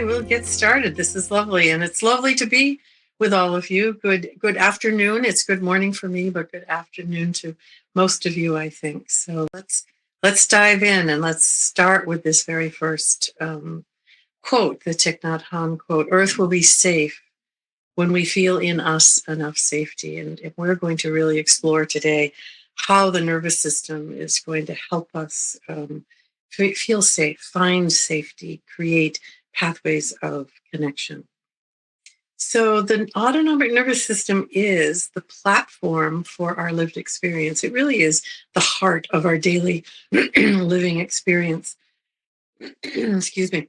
we'll get started. This is lovely, and it's lovely to be with all of you. Good afternoon. It's good morning for me, but good afternoon to most of you, I think. So let's dive in, and let's start with this very first quote, the Thich Nhat Hanh quote: "Earth will be safe when we feel in us enough safety." And we're going to really explore today how the nervous system is going to help us feel safe, find safety, create pathways of connection. So the autonomic nervous system is the platform for our lived experience. It really is the heart of our daily living experience. Excuse me.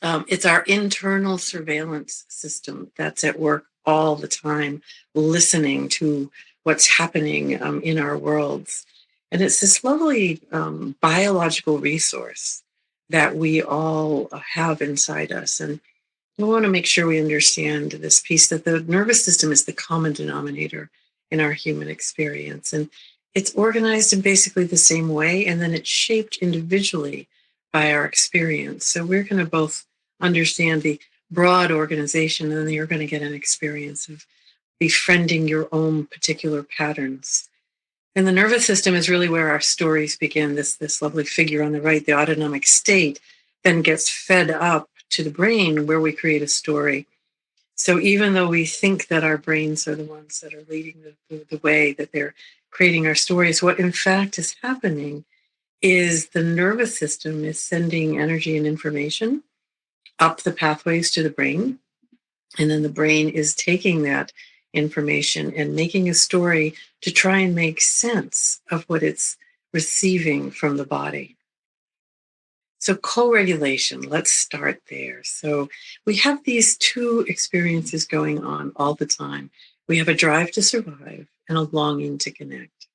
It's our internal surveillance system that's at work all the time, listening to what's happening in our worlds. And it's this lovely biological resource that we all have inside us. And we want to make sure we understand this piece, that the nervous system is the common denominator in our human experience. And it's organized in basically the same way, and then it's shaped individually by our experience. So we're going to both understand the broad organization, and then you're going to get an experience of befriending your own particular patterns. And the nervous system is really where our stories begin. This lovely figure on the right, the autonomic state, then gets fed up to the brain, where we create a story. So even though we think that our brains are the ones that are leading the way, that they're creating our stories, what in fact is happening is the nervous system is sending energy and information up the pathways to the brain. And then the brain is taking that information and making a story to try and make sense of what it's receiving from the body. So co-regulation, let's start there. So we have these two experiences going on all the time. We have a drive to survive and a longing to connect.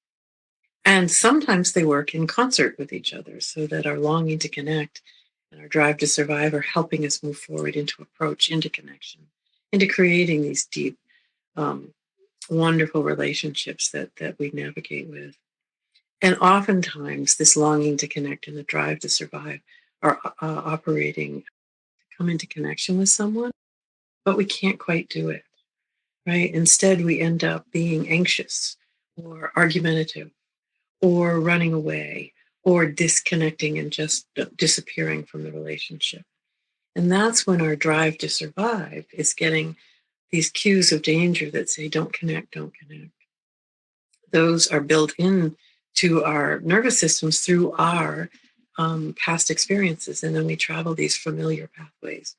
And sometimes they work in concert with each other, so that our longing to connect and our drive to survive are helping us move forward into approach, into connection, into creating these deep, wonderful relationships that we navigate with. And oftentimes this longing to connect and the drive to survive are operating to come into connection with someone, but we can't quite do it, right? Instead, we end up being anxious or argumentative or running away or disconnecting and just disappearing from the relationship. And that's when our drive to survive is getting these cues of danger that say, don't connect, don't connect. Those are built in to our nervous systems through our past experiences. And then we travel these familiar pathways.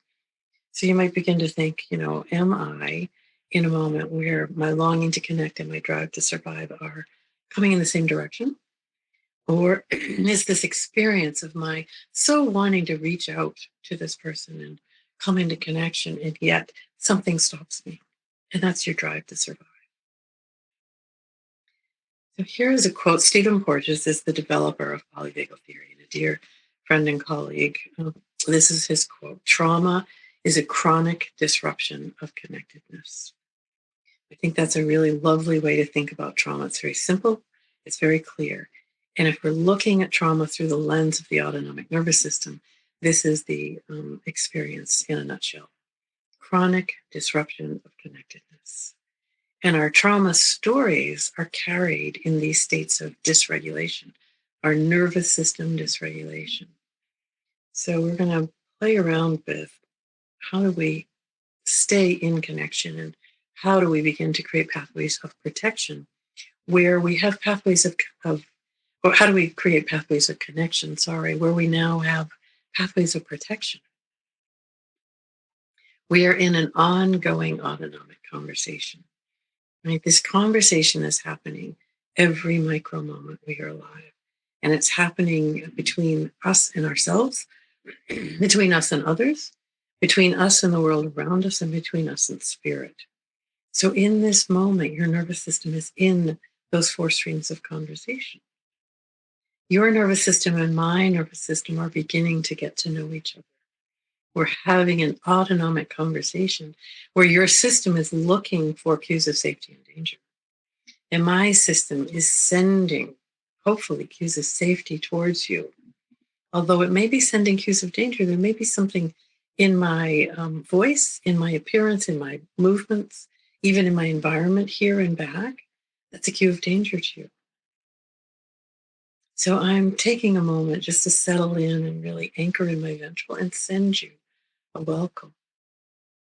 So you might begin to think, am I in a moment where my longing to connect and my drive to survive are coming in the same direction? Or is this experience of my so wanting to reach out to this person and come into connection, and yet something stops me? And that's your drive to survive. So here is a quote. Stephen Porges is the developer of Polyvagal Theory and a dear friend and colleague. This is his quote: "Trauma is a chronic disruption of connectedness." I think that's a really lovely way to think about trauma. It's very simple. It's very clear. And if we're looking at trauma through the lens of the autonomic nervous system, this is the experience in a nutshell: chronic disruption of connectedness. And our trauma stories are carried in these states of dysregulation, our nervous system dysregulation. So we're going to play around with how do we stay in connection, and how do we begin to create pathways of protection where we have pathways or how do we create pathways of connection, where we now have pathways of protection. We are in an ongoing autonomic conversation. Right? This conversation is happening every micro moment we are alive. And it's happening between us and ourselves, between us and others, between us and the world around us, and between us and spirit. So in this moment, your nervous system is in those four streams of conversation. Your nervous system and my nervous system are beginning to get to know each other. We're having an autonomic conversation where your system is looking for cues of safety and danger. And my system is sending, hopefully, cues of safety towards you. Although it may be sending cues of danger, there may be something in my voice, in my appearance, in my movements, even in my environment here and back, that's a cue of danger to you. So I'm taking a moment just to settle in and really anchor in my ventral and send you a welcome.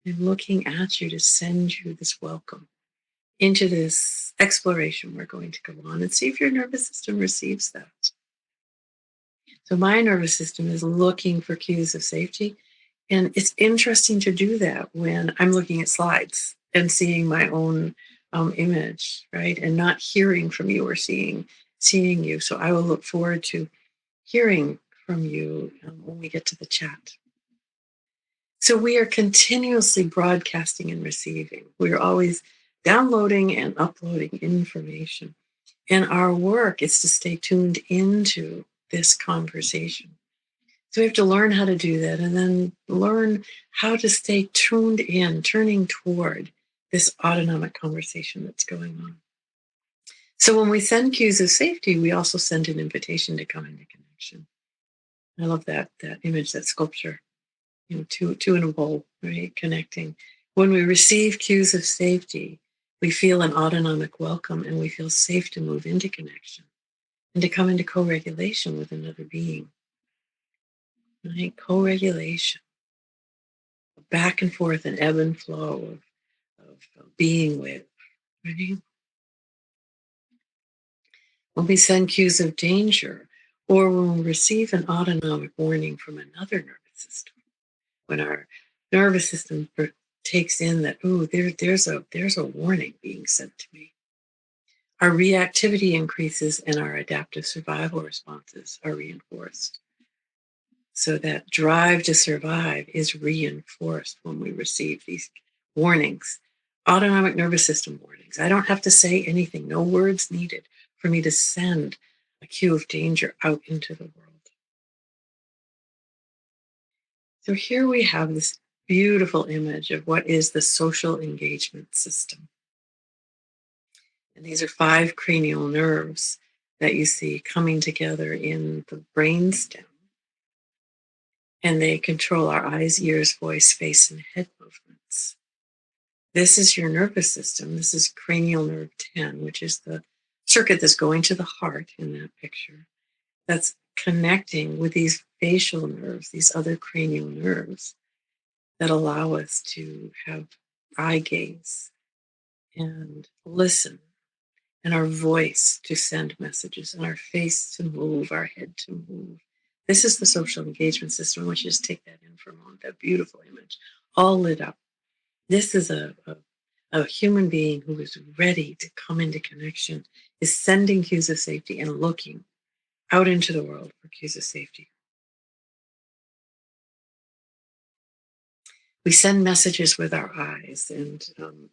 I'm looking at you to send you this welcome into this exploration we're going to go on and see if your nervous system receives that. So my nervous system is looking for cues of safety. And it's interesting to do that when I'm looking at slides and seeing my own image, right? And not hearing from you or seeing you. So I will look forward to hearing from you when we get to the chat. So we are continuously broadcasting and receiving. We're always downloading and uploading information. And our work is to stay tuned into this conversation. So we have to learn how to do that and then learn how to stay tuned in, turning toward this autonomic conversation that's going on. So when we send cues of safety, we also send an invitation to come into connection. I love that image, that sculpture, two in a bowl, right? Connecting. When we receive cues of safety, we feel an autonomic welcome and we feel safe to move into connection and to come into co-regulation with another being. Right? Co-regulation, back and forth, an ebb and flow of being with. Right? When we send cues of danger, or when we receive an autonomic warning from another nervous system, when our nervous system takes in that, oh, there's a warning being sent to me, our reactivity increases and our adaptive survival responses are reinforced. So that drive to survive is reinforced when we receive these warnings, autonomic nervous system warnings. I don't have to say anything, no words needed for me to send a cue of danger out into the world. So here we have this beautiful image of what is the social engagement system. And these are 5 cranial nerves that you see coming together in the brainstem. And they control our eyes, ears, voice, face, and head movements. This is your nervous system. This is cranial nerve 10, which is the circuit that's going to the heart in that picture. That's connecting with these facial nerves, these other cranial nerves that allow us to have eye gaze and listen, and our voice to send messages, and our face to move, our head to move. This is the social engagement system. I want you to just take that in for a moment, that beautiful image, all lit up. This is a human being who is ready to come into connection, is sending cues of safety and looking out into the world for cues of safety. We send messages with our eyes, and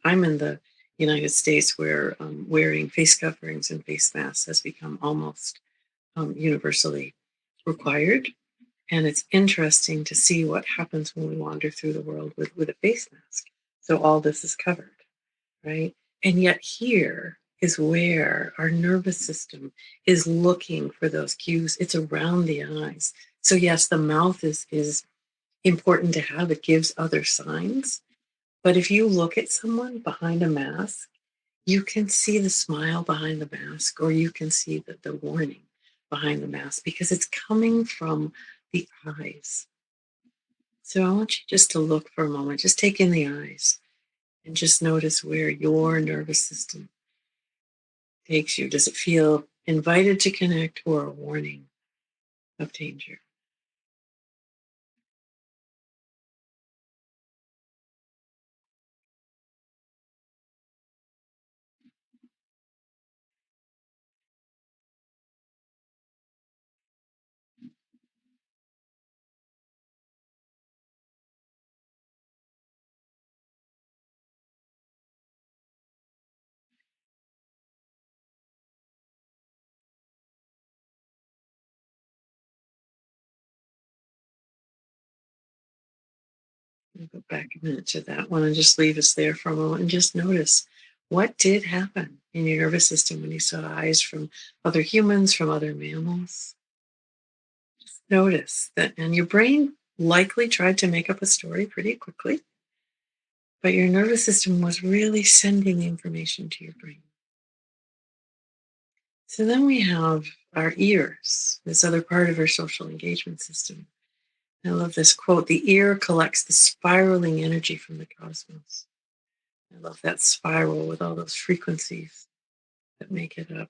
I'm in the United States where wearing face coverings and face masks has become almost universally required. And it's interesting to see what happens when we wander through the world with a face mask. So all this is covered, right? And yet here is where our nervous system is looking for those cues. It's around the eyes. So yes, the mouth is important to have. It gives other signs. But if you look at someone behind a mask, you can see the smile behind the mask, or you can see the warning behind the mask, because it's coming from the eyes. So I want you just to look for a moment, just take in the eyes and just notice where your nervous system takes you. Does it feel invited to connect or a warning of danger? I'll go back a minute to that one and just leave us there for a moment and just notice what did happen in your nervous system when you saw eyes from other humans, from other mammals. Just notice that, and your brain likely tried to make up a story pretty quickly, but your nervous system was really sending the information to your brain. So then we have our ears, this other part of our social engagement system. I love this quote: the ear collects the spiraling energy from the cosmos. I love that spiral with all those frequencies that make it up.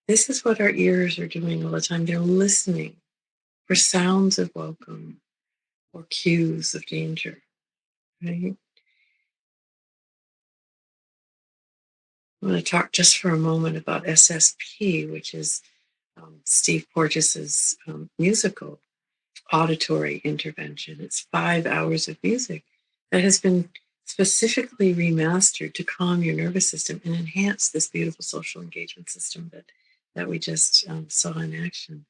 This is what our ears are doing all the time. They're listening for sounds of welcome or cues of danger, right? I'm going to talk just for a moment about SSP, which is Steve Porges's musical auditory intervention. It's 5 hours of music that has been specifically remastered to calm your nervous system and enhance this beautiful social engagement system that we just saw in action.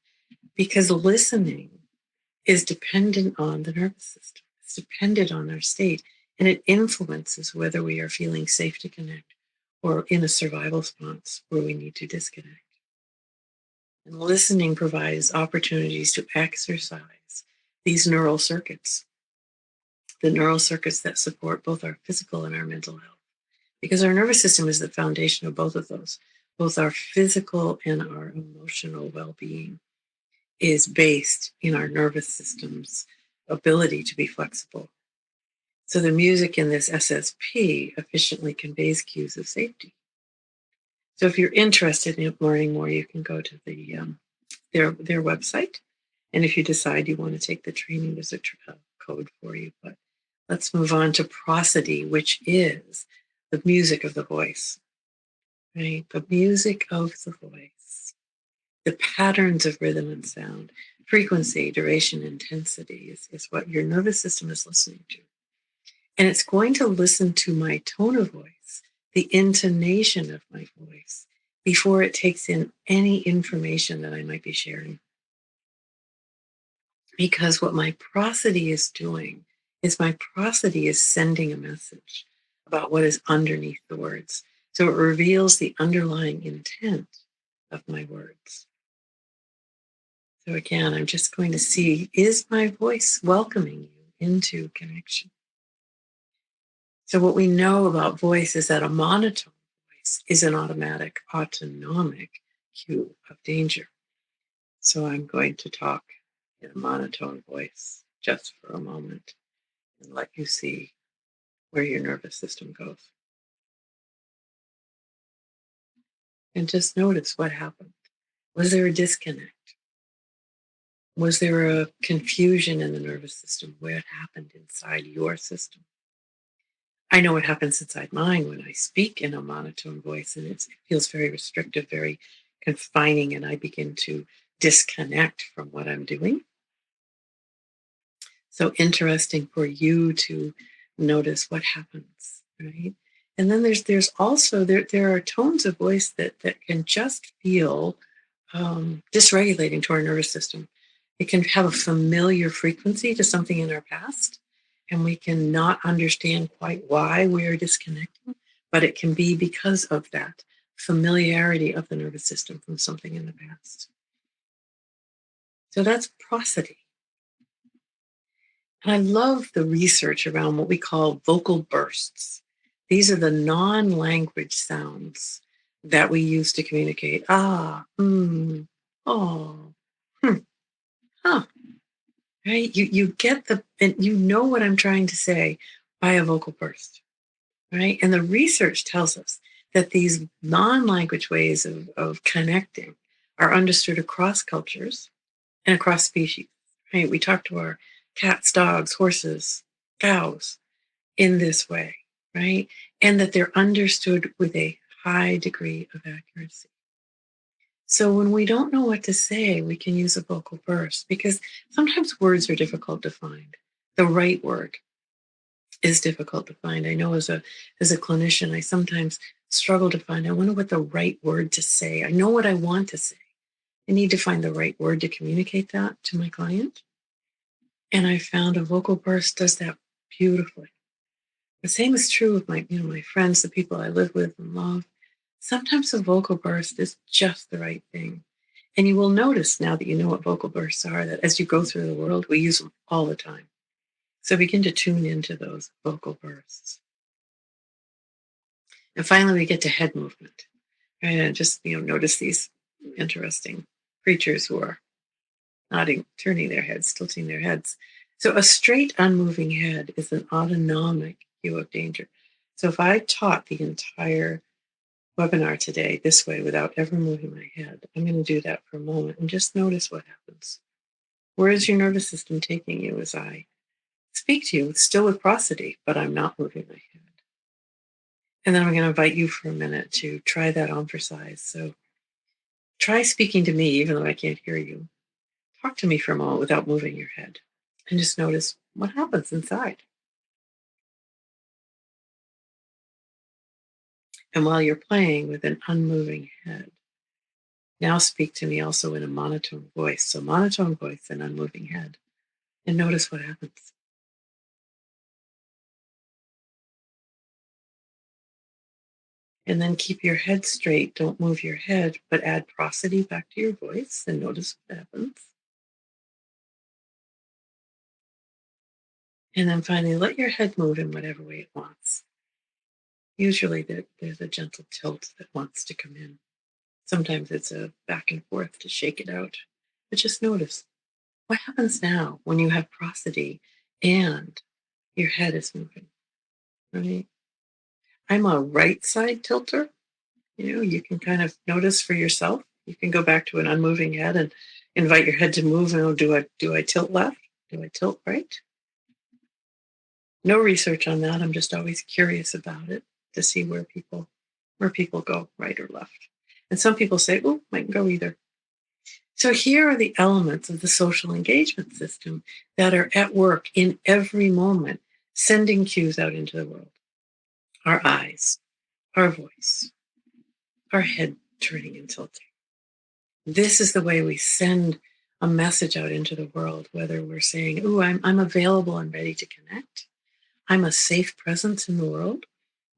Because listening is dependent on the nervous system. It's dependent on our state, and it influences whether we are feeling safe to connect or in a survival response where we need to disconnect. And listening provides opportunities to exercise these neural circuits, the neural circuits that support both our physical and our mental health. Because our nervous system is the foundation of both of those. Both our physical and our emotional well-being is based in our nervous system's ability to be flexible. So the music in this SSP efficiently conveys cues of safety. So if you're interested in learning more, you can go to their website. And if you decide you want to take the training, there's a code for you. But let's move on to prosody, which is the music of the voice, right? The music of the voice, the patterns of rhythm and sound, frequency, duration, intensity is what your nervous system is listening to. And it's going to listen to my tone of voice, the intonation of my voice, before it takes in any information that I might be sharing. Because what my prosody is doing is my prosody is sending a message about what is underneath the words. So it reveals the underlying intent of my words. So again, I'm just going to see, is my voice welcoming you into connection? So what we know about voice is that a monotone voice is an automatic, autonomic cue of danger. So I'm going to talk in a monotone voice just for a moment and let you see where your nervous system goes. And just notice what happened. Was there a disconnect? Was there a confusion in the nervous system? What happened inside your system? I know what happens inside mine when I speak in a monotone voice, and it feels very restrictive, very confining, and I begin to disconnect from what I'm doing. So interesting for you to notice what happens, right? And then there's also there are tones of voice that can just feel dysregulating to our nervous system. It can have a familiar frequency to something in our past, and we can not understand quite why we are disconnecting, but it can be because of that familiarity of the nervous system from something in the past. So that's prosody. And I love the research around what we call vocal bursts. These are the non-language sounds that we use to communicate. Ah, oh, huh. Right? You get and you know what I'm trying to say by a vocal burst, right? And the research tells us that these non-language ways of connecting are understood across cultures and across species, right? We talk to our cats, dogs, horses, cows in this way, right? And that they're understood with a high degree of accuracy. So when we don't know what to say, we can use a vocal burst because sometimes words are difficult to find. The right word is difficult to find. I know as a clinician, I sometimes struggle to find, I wonder what the right word to say. I know what I want to say. I need to find the right word to communicate that to my client. And I found a vocal burst does that beautifully. The same is true with my friends, the people I live with and love. Sometimes a vocal burst is just the right thing. And you will notice now that you know what vocal bursts are, that as you go through the world, we use them all the time. So begin to tune into those vocal bursts. And finally, we get to head movement. Right? And just, notice these interesting creatures who are nodding, turning their heads, tilting their heads. So a straight, unmoving head is an autonomic cue of danger. So if I taught the entire webinar today this way without ever moving my head, I'm going to do that for a moment and just notice what happens. Where is your nervous system taking you as I speak to you, still with prosody, but I'm not moving my head? And then I'm going to invite you for a minute to try that on for size. So try speaking to me, even though I can't hear you. Talk to me for a moment without moving your head and just notice what happens inside. And while you're playing with an unmoving head, now speak to me also in a monotone voice. So monotone voice and unmoving head. And notice what happens. And then keep your head straight. Don't move your head, but add prosody back to your voice and notice what happens. And then finally, let your head move in whatever way it wants. Usually there's a gentle tilt that wants to come in. Sometimes it's a back and forth to shake it out. But just notice what happens now when you have prosody and your head is moving, right? I'm a right side tilter. You can kind of notice for yourself. You can go back to an unmoving head and invite your head to move. And do I tilt left? Do I tilt right? No research on that. I'm just always curious about it to see where people go, right or left. And some people say, oh, might go either. So here are the elements of the social engagement system that are at work in every moment, sending cues out into the world. Our eyes, our voice, our head turning and tilting. This is the way we send a message out into the world, whether we're saying, oh, I'm available and ready to connect. I'm a safe presence in the world.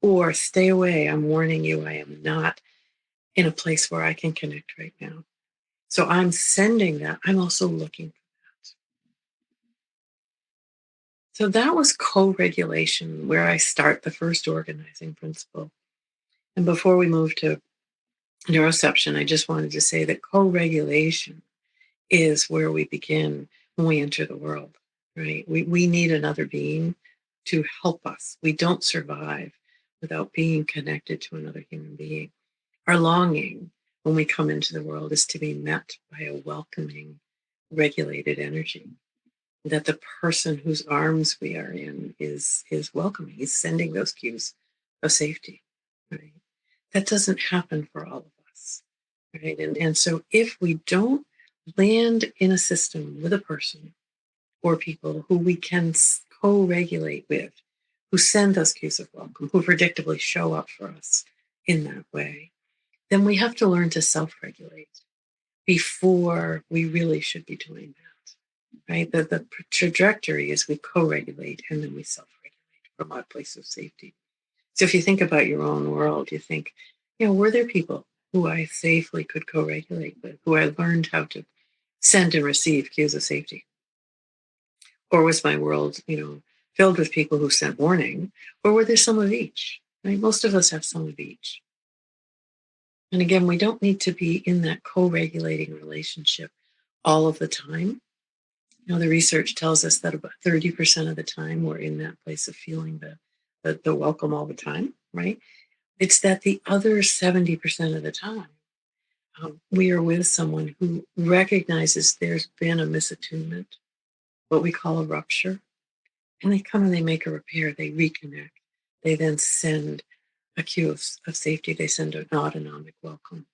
Or stay away, I'm warning you, I am not in a place where I can connect right now. So I'm sending that. I'm also looking for that. So that was co-regulation, where I start the first organizing principle. And before we move to neuroception, I just wanted to say that co-regulation is where we begin when we enter the world, right? We need another being to help us. We don't survive without being connected to another human being. Our longing when we come into the world is to be met by a welcoming, regulated energy. That the person whose arms we are in is welcoming. He's sending those cues of safety. Right? That doesn't happen for all of us. Right? And so if we don't land in a system with a person or people who we can co-regulate with, who send those cues of welcome, who predictably show up for us in that way, then we have to learn to self-regulate before we really should be doing that, right? The trajectory is we co-regulate and then we self-regulate from our place of safety. So if you think about your own world, you think, were there people who I safely could co-regulate with, who I learned how to send and receive cues of safety? Or was my world, filled with people who sent warning? Or were there some of each? Right? Most of us have some of each. And again, we don't need to be in that co-regulating relationship all of the time. The research tells us that about 30% of the time we're in that place of feeling the welcome all the time, right? It's that the other 70% of the time, we are with someone who recognizes there's been a misattunement, what we call a rupture, and they come and they make a repair, they reconnect. They then send a cue of safety. They send an autonomic welcome.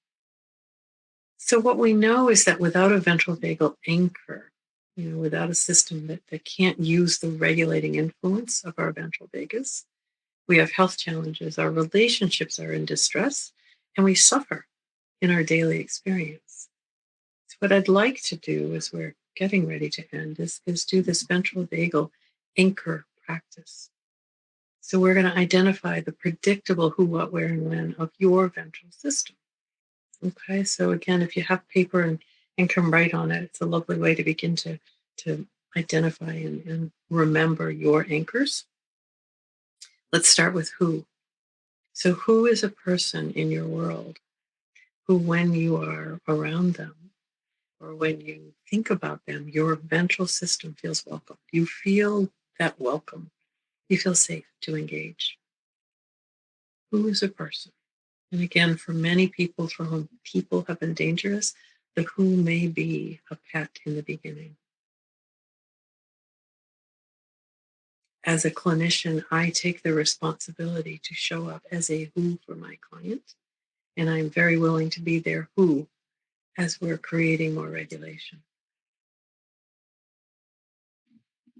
So what we know is that without a ventral vagal anchor, without a system that can't use the regulating influence of our ventral vagus, we have health challenges, our relationships are in distress, and we suffer in our daily experience. So what I'd like to do as we're getting ready to end is do this ventral vagal anchor practice. So we're going to identify the predictable who, what, where, and when of your ventral system. Okay, so again, if you have paper and can write on it, it's a lovely way to begin to identify and remember your anchors. Let's start with who. So who is a person in your world who, when you are around them or when you think about them, your ventral system feels welcome. You feel that welcome. You feel safe to engage. Who is a person? And again, for many people for whom people have been dangerous, the who may be a pet in the beginning. As a clinician, I take the responsibility to show up as a who for my client. And I'm very willing to be their who as we're creating more regulation.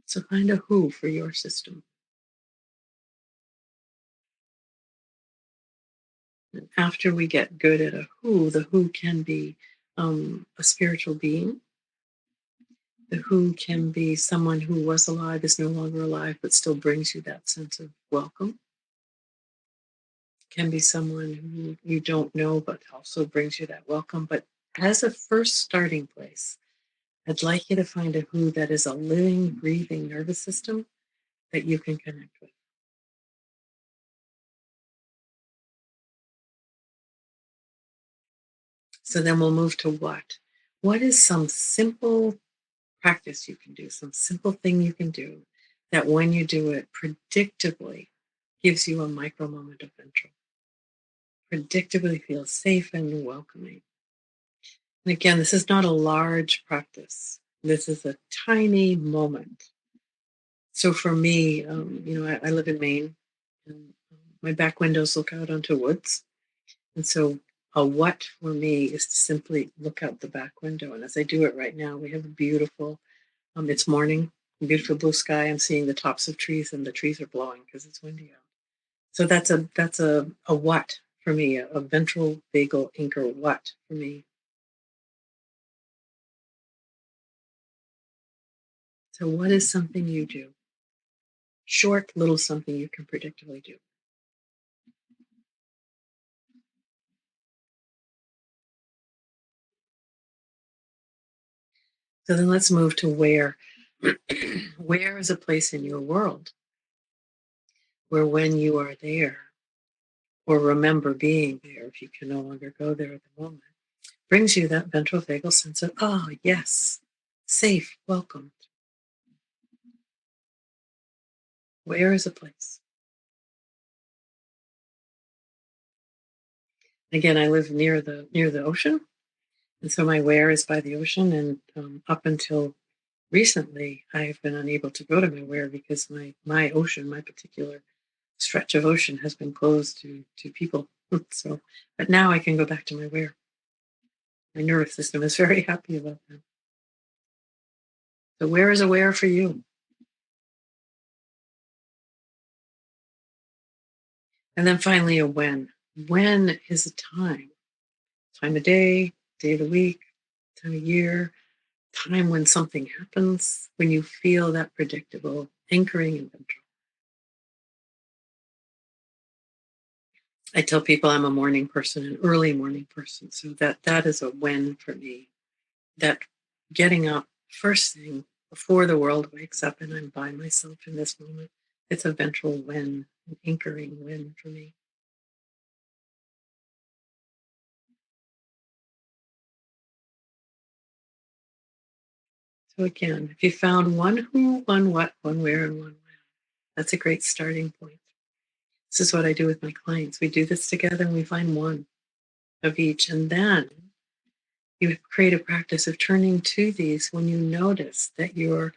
So find a who for your system. And after we get good at a who, the who can be a spiritual being. The who can be someone who was alive, is no longer alive, but still brings you that sense of welcome. Can be someone who you don't know, but also brings you that welcome. But as a first starting place, I'd like you to find a who that is a living, breathing nervous system that you can connect with. So then we'll move to what. What is some simple practice you can do, some simple thing you can do that when you do it predictably gives you a micro moment of ventral, predictably feels safe and welcoming. And again, this is not a large practice. This is a tiny moment. So for me, I live in Maine, and my back windows look out onto woods. And so a what for me is to simply look out the back window. And as I do it right now, we have a beautiful, it's morning, beautiful blue sky. I'm seeing the tops of trees and the trees are blowing because it's windy out. So that's a what for me, a ventral vagal anchor what for me. So what is something you do? Short little something you can predictably do. So then let's move to where. Where is a place in your world where when you are there, or remember being there if you can no longer go there at the moment, brings you that ventral vagal sense of, oh, yes, safe, welcomed. Where is a place? Again, I live near the ocean, and so my where is by the ocean. And up until recently, I've been unable to go to my where because my ocean, my particular stretch of ocean, has been closed to people. So, but now I can go back to my where. My nervous system is very happy about that. So, where is a where for you? And then finally, a when. When is a time of day of the week, time of year, time when something happens, when you feel that predictable anchoring and control. I tell people I'm a morning person, an early morning person. So that is a when for me. That getting up first thing before the world wakes up and I'm by myself in this moment. It's a ventral when, an anchoring when for me. So again, if you found one who, one what, one where, and one when, that's a great starting point. This is what I do with my clients. We do this together and we find one of each. And then you create a practice of turning to these when you notice that you're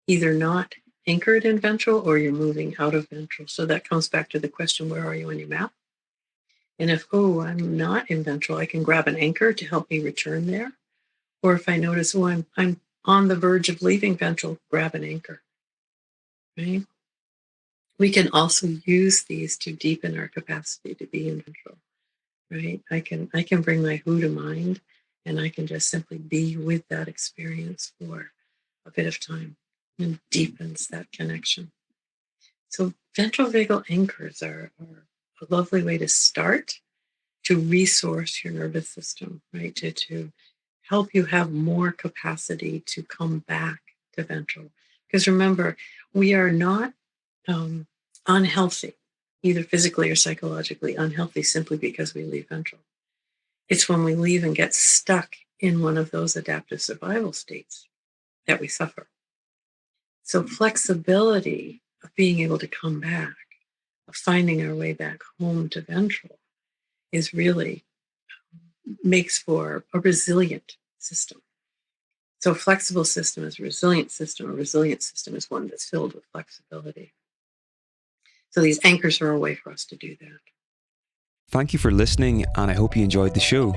either not anchored in ventral or you're moving out of ventral. So that comes back to the question, where are you on your map? And if, oh, I'm not in ventral, I can grab an anchor to help me return there. Or if I notice, oh, I'm on the verge of leaving ventral, grab an anchor, right? We can also use these to deepen our capacity to be in ventral, right? I can bring my who to mind and I can just simply be with that experience for a bit of time and deepens that connection. So ventral vagal anchors are a lovely way to start to resource your nervous system, right? To help you have more capacity to come back to ventral. Because remember, we are not unhealthy, either physically or psychologically unhealthy, simply because we leave ventral. It's when we leave and get stuck in one of those adaptive survival states that we suffer. So flexibility of being able to come back, of finding our way back home to ventral, is really makes for a resilient system. So a flexible system is a resilient system. A resilient system is one that's filled with flexibility. So these anchors are a way for us to do that. Thank you for listening, and I hope you enjoyed the show.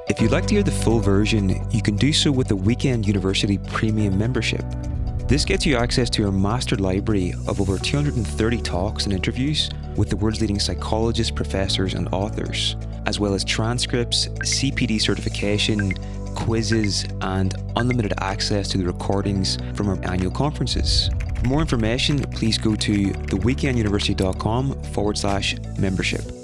If you'd like to hear the full version, you can do so with the Weekend University Premium membership. This gets you access to our master library of over 230 talks and interviews with the world's leading psychologists, professors, and authors, as well as transcripts, CPD certification, quizzes, and unlimited access to the recordings from our annual conferences. For more information, please go to theweekenduniversity.com/membership.